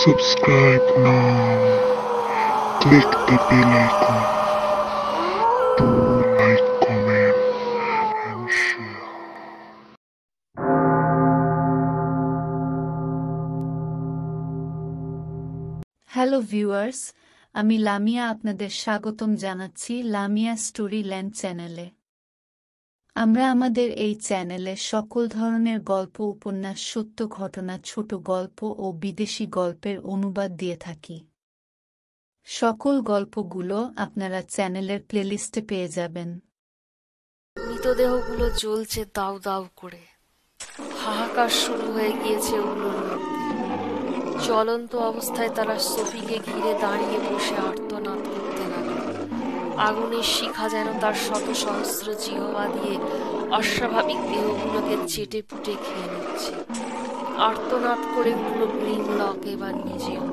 Subscribe now. Click the bell icon to like, comment, and share. Hello viewers, আমি লামিয়া আপনাদের স্বাগতম জানাচ্ছি Lamia story land চ্যানেলে। আমরা আমাদের এই চ্যানেলে সকল ধরনের গল্প, উপন্যাস, সত্য ঘটনা, ছোট গল্প ও বিদেশি গল্পের অনুবাদ দিয়ে থাকি। সকল গল্পগুলো আপনারা চ্যানেলের প্লেলিস্টে পেয়ে যাবেন। মৃতদেহগুলো জ্বলছে দাউ দাউ করে। হাহাকার শুরু হয়ে গিয়েছে ওগুলোর মধ্যে। জ্বলন্ত অবস্থায় তারা সোফিকে ঘিরে দাঁড়িয়ে বসে আর্তনাদ করতে লাগলো। আগুনের শিখা যেন তার শত সহস্র জিহ্বা দিয়ে অস্বাভাবিক দেহগুলোকে চেটে পুটে খেয়ে নিচ্ছে। আর্তনাদ করে উঠল গ্রিমলক এবার নিজেও,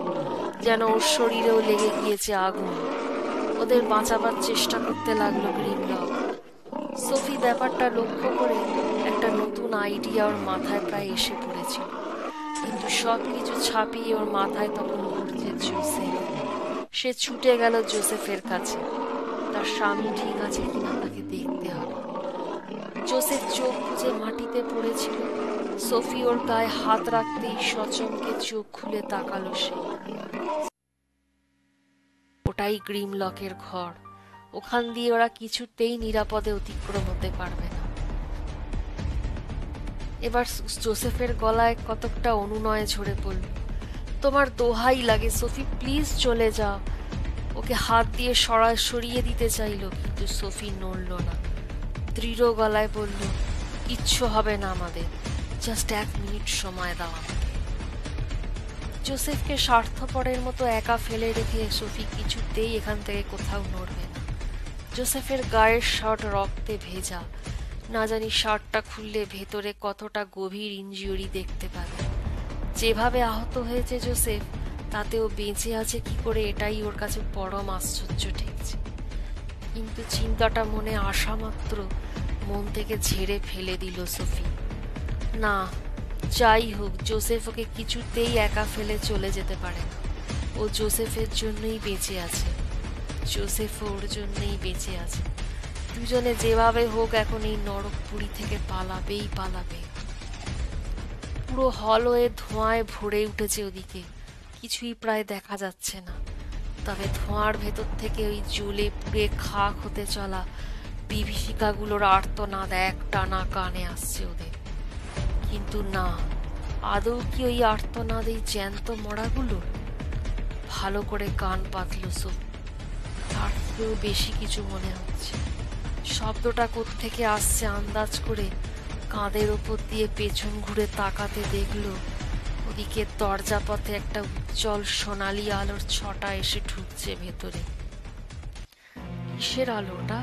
যেন ওর শরীরেও লেগে গিয়েছে আগুন। ওদের বাঁচাবার চেষ্টা করতে লাগলো গ্রিমলক। সোফি ব্যাপারটা লক্ষ্য করে একটা নতুন আইডিয়া ওর মাথায় প্রায় এসে পড়েছিল, কিন্তু সবকিছু ছাপিয়ে ওর মাথায় তখন ঘুরছে জোসেফ। সে ছুটে গেল জোসেফের কাছে। তার স্বামী ঠিক আছে কিনা তাকে দেখতে হবে। জোসেফ চোখ বুজে মাটিতে পড়েছিল। সোফি ওর গায়ে হাত রাখতেই সচমকে চোখ খুলে তাকালো সে। ওটাই গ্রিমলকের ঘর। ওখান দিয়ে ওরা কিছুতেই নিরাপদে অতিক্রম হতে পারবে না। এবার জোসেফের গলায় কতকটা অনুনয় ঝরে পড়ল। তোমার দোহাই লাগে সোফি, প্লিজ চলে যাও। ওকে হাত দিয়ে সরিয়ে দিতে চাইল, কিন্তু সোফি নড়ল না। দৃঢ় গলায় বলল, কিচ্ছু হবে না আমাদের, জাস্ট 1 মিনিট সময় দাও আমাকে। জোসেফকে স্বার্থপরের মতো একা ফেলে রেখে সোফি কিছুতেই এখান থেকে কোথাও নড়বে না। জোসেফের গায়ের শার্ট রক্তে ভেজা। না জানি শার্টটা খুললে ভেতরে কতটা গভীর ইনজিউরি দেখতে পাবে। যেভাবে আহত হয়েছে জোসেফ, তাতেও বেঁচে আছে কি করে এটাই ওর কাছে পরম আশ্চর্য ঠেকছে। কিন্তু চিন্তাটা মনে আসা মাত্র মন থেকে ঝেড়ে ফেলে দিল সোফি। না, যাই হোক, জোসেফ ওকে কিছুতেই একা ফেলে চলে যেতে পারে না। ও জোসেফের জন্যই বেঁচে আছে, জোসেফ ওর জন্যই বেঁচে আছে। দুজনে যেভাবে হোক এখন এই নরকপুরী থেকে পালাবেই পালাবে। পুরো হলওয়ে ধোঁয়ায় ভরে উঠেছে ওদিকে, কিছুই প্রায় দেখা যাচ্ছে না। তবে ধোঁয়ার ভেতর থেকে ওই জ্বলে পুড়ে খাক হতে চলা বিভীষিকাগুলোর আর্তনাদ একটানা কানে আসছে ওদের। কিন্তু না, আদৌ কি ওই আর্তনাদ এই জ্যান্ত মরাগুলো? ভালো করে কান পাতল সব। তার থেকেও বেশি কিছু মনে হচ্ছে। শব্দটা কোত্থেকে আসছে আন্দাজ করে কাঁধের ওপর দিয়ে পেছন ঘুরে তাকাতে দেখলো ওদিকে দরজা পথে একটা উজ্জ্বল সোনালি আলোর ছটা এসে ঢুকছে ভেতরে। কিসের আলোটা?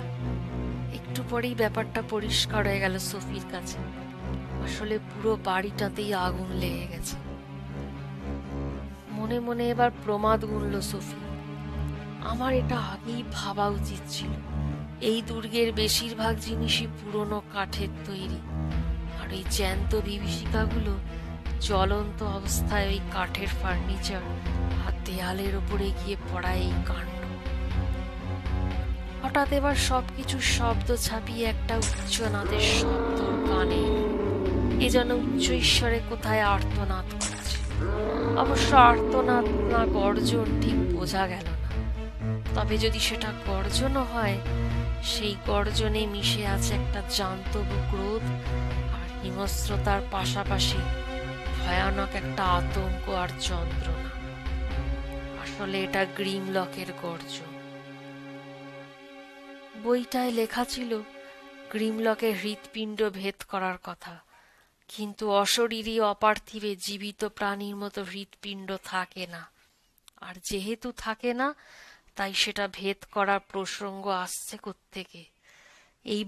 একটু পরেই ব্যাপারটা পরিষ্কার হয়ে গেল সোফির কাছে। আসলে পুরো বাড়িটাতেই আগুন লেগে গেছে। মনে মনে এবার প্রমাদ গুনল সোফি। আমার এটা আগেই ভাবা উচিত ছিল। এই দুর্গের বেশিরভাগ জিনিসই পুরনো কাঠের তৈরি, আর এই জ্যান্ত বিভীষিকাগুলো জ্বলন্ত অবস্থায় ওই কাঠের ফার্নিচার আর দেয়ালের ওপরে গিয়ে পড়া এই কাণ্ড। হঠাৎ এবার সবকিছুর শব্দ ছাপিয়ে একটা উচ্চনাদের শব্দ কানে। এ যেন উচ্চ ঈশ্বরে কোথায় আর্তনাদ করছে। অবশ্য আর্তনাদ না গর্জন ঠিক বোঝা গেল না। তবে যদি সেটা গর্জনও হয়, সেই গর্জনে মিশে আছে একটা জান্তব ক্রোধ আর হিংস্রতার পাশাপাশি ভয়ানক একটা আতঙ্ক আর যন্ত্রণা। আসলে এটা গ্রিমলকের গর্জন। বইটায় লেখা ছিল গ্রিমলকের হৃৎপিণ্ড ভেদ করার কথা, কিন্তু অশরীরী অপার্থিবে জীবিত প্রাণীর মতো হৃৎপিণ্ড থাকে না। আর যেহেতু থাকে না, তাই সেটা ভেদ করার প্রসঙ্গ আসছে কোত্থেকে? এই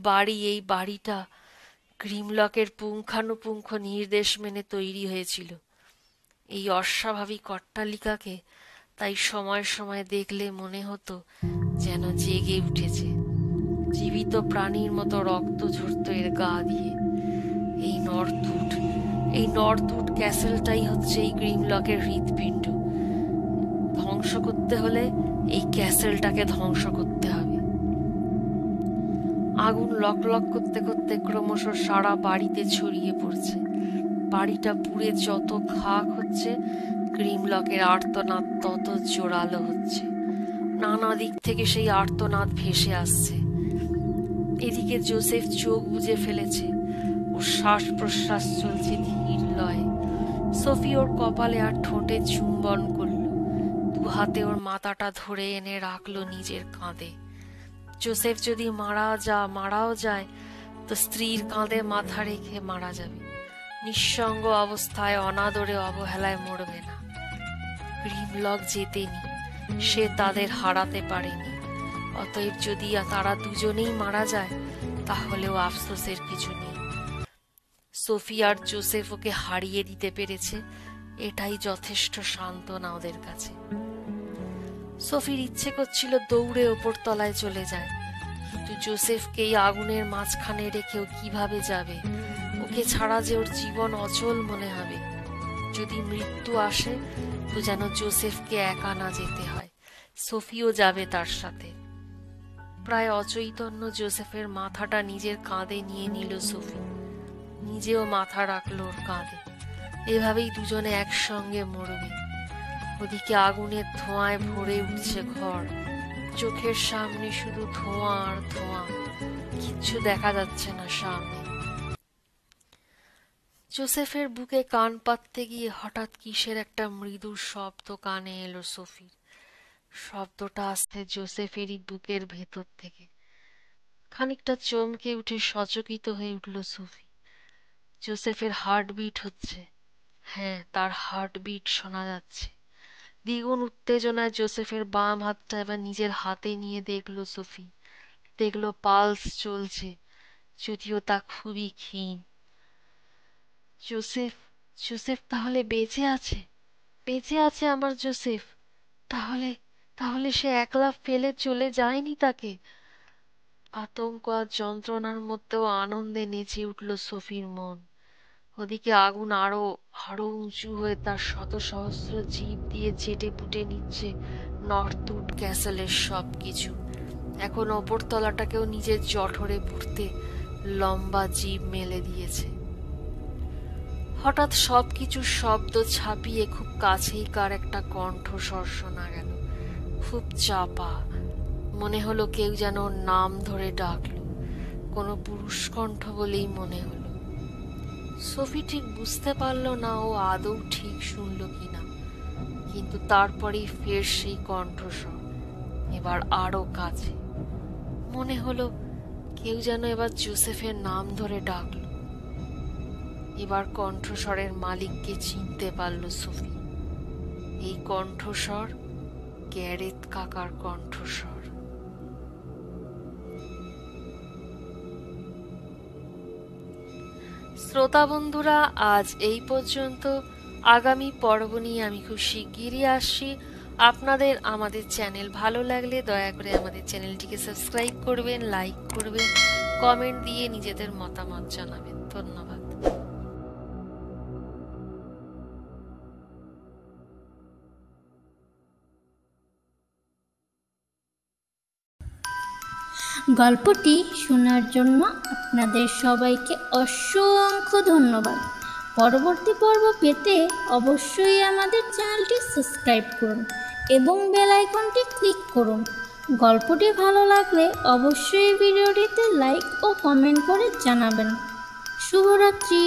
বাড়িটা গ্রিমলকের পুঙ্খানুপুঙ্খ নির্দেশ মেনে তৈরি হয়েছিল। এই অস্বাভাবিক অট্টালিকাকে তাই সময় সময় দেখলে মনে হতো যেন জেগে উঠেছে, জীবিত প্রাণীর মতো রক্ত ঝরত এর গা দিয়ে। এই নর্থউড ক্যাসেলটাই হচ্ছে এই গ্রিমলকের হৃৎপিণ্ড। ধ্বংস করতে হলে এই ক্যাসেলটাকে ধ্বংস করতে হবে। আগুন লক লক করতে করতে ক্রমশ সারা বাড়িতে ছড়িয়ে পড়ছে। বাড়িটা পুড়ে যত খাক হচ্ছে, গ্রিমলকের আর্তনাদ তত জোরালো হচ্ছে। নানা দিক থেকে সেই আর্তনাদ ভেসে আসছে। এদিকে জোসেফ চোখ বুজে ফেলেছে, ওর শ্বাস প্রশ্বাস চলছে ধীর লয়ে। সোফি ওর কপালে আর ঠোঁটে চুম্বন করল, দু হাতে ওর মাথাটা ধরে এনে রাখলো নিজের কাঁধে। জোসেফ যদি মারাও যায় তো স্ত্রীর কাঁধে মাথা রেখে মারা যাবে। নিঃসঙ্গ অবস্থায় অনাদরে অবহেলায় মরবে না। গ্রিমলক জেতেনি, সে তাদের হারাতে পারেনি। অতএব যদি তারা দুজনেই মারা যায় তাহলেও আফসোসের কিছু নেই। সোফি আর জোসেফ ওকে হারিয়ে দিতে পেরেছে, এটাই যথেষ্ট সান্ত্বনা ওদের কাছে। সোফির ইচ্ছে করছিল দৌড়ে ওপর তলায় চলে যায়, কিন্তু জোসেফকে এই আগুনের মাঝখানে রেখেও কিভাবে যাবে? ওকে ছাড়া যে ওর জীবন অচল মনে হবে। যদি মৃত্যু আসে তো যেন জোসেফকে একা না যেতে হয়, সোফিও যাবে তার সাথে। প্রায় অচৈতন্য জোসেফের মাথাটা নিজের কাঁধে নিয়ে নিল সোফি, নিজেও মাথা রাখলো ওর কাঁধে। এভাবেই দুজনে একসঙ্গে মরবে। ওদিকে আগুনের ধোঁয়ায় ভরে উঠছে ঘর, চোখের সামনে শুধু ধোঁয়া আর ধোঁয়া, কিচ্ছু দেখা যাচ্ছে না সামনে। জোসেফের বুকে কান পাততে গিয়ে হঠাৎ কিসের একটা মৃদু শব্দ কানে এলো সোফির। শব্দটা আসছে জোসেফেরই বুকের ভেতর থেকে। খানিকটা চমকে উঠে সচকিত হয়ে উঠল সোফি। জোসেফের হার্টবিট হচ্ছে। হ্যাঁ, তার হার্টবিট শোনা যাচ্ছে। দ্বিগুণ উত্তেজনায় জোসেফের বাম হাতটা এবার নিজের হাতে নিয়ে দেখলো সোফি। দেখলো পালস চলছে, যদিও তা খুবই ক্ষীণ। জোসেফ তাহলে বেঁচে আছে? বেঁচে আছে আমার জোসেফ? তাহলে সে একলা ফেলে চলে যায়নি তাকে? আতঙ্ক আর যন্ত্রণার মধ্যেও আনন্দে নেচে উঠল সোফির মন। ওদিকে আগুন আরো উঁচু হয়ে তার শত সহস্র জীব দিয়ে চেটে পুটে নিচ্ছে নর্থউড ক্যাসেলের সবকিছু। এখন ওপরতলাটাকেও নিজের জঠরে পুড়তে লম্বা জীব মেলে দিয়েছে। হঠাৎ সবকিছুর শব্দ ছাপিয়ে খুব কাছেই কার একটা কণ্ঠস্বর শোনা গেল, খুব চাপা। মনে হলো কেউ যেন ওর নাম ধরে ডাকলো, কোনো পুরুষ কণ্ঠ বলেই মনে হলো। সোফি ঠিক বুঝতে পারলো না ও আদৌ ঠিক শুনল কিনা, কিন্তু তারপরেই ফের সেই কণ্ঠস্বর, এবার আরো কাছে। মনে হলো কেউ যেন এবার জোসেফের নাম ধরে ডাকলো। এবার কণ্ঠস্বরের মালিককে চিনতে পারল সোফি। এই কণ্ঠস্বর গ্যারেথ কাকার কণ্ঠস্বর। শ্রোতা বন্ধুরা, আজ এই পর্যন্ত। আগামী পর্ব নিয়ে আমি খুব শিগগিরই আসছি। আপনাদের আমাদের চ্যানেল ভালো লাগলে দয়া করে আমাদের চ্যানেলটিকে সাবস্ক্রাইব করবেন, লাইক করবেন, কমেন্ট দিয়ে নিজেদের মতামত জানাবেন। ধন্যবাদ। গল্পটি শোনার জন্য আপনাদের সবাইকে অসংখ্য ধন্যবাদ। পরবর্তী পর্ব পেতে অবশ্যই আমাদের চ্যানেলটি সাবস্ক্রাইব করুন এবং বেল আইকনটি ক্লিক করুন। গল্পটি ভালো লাগলে অবশ্যই ভিডিওটিতে লাইক ও কমেন্ট করে জানাবেন। শুভরাত্রি।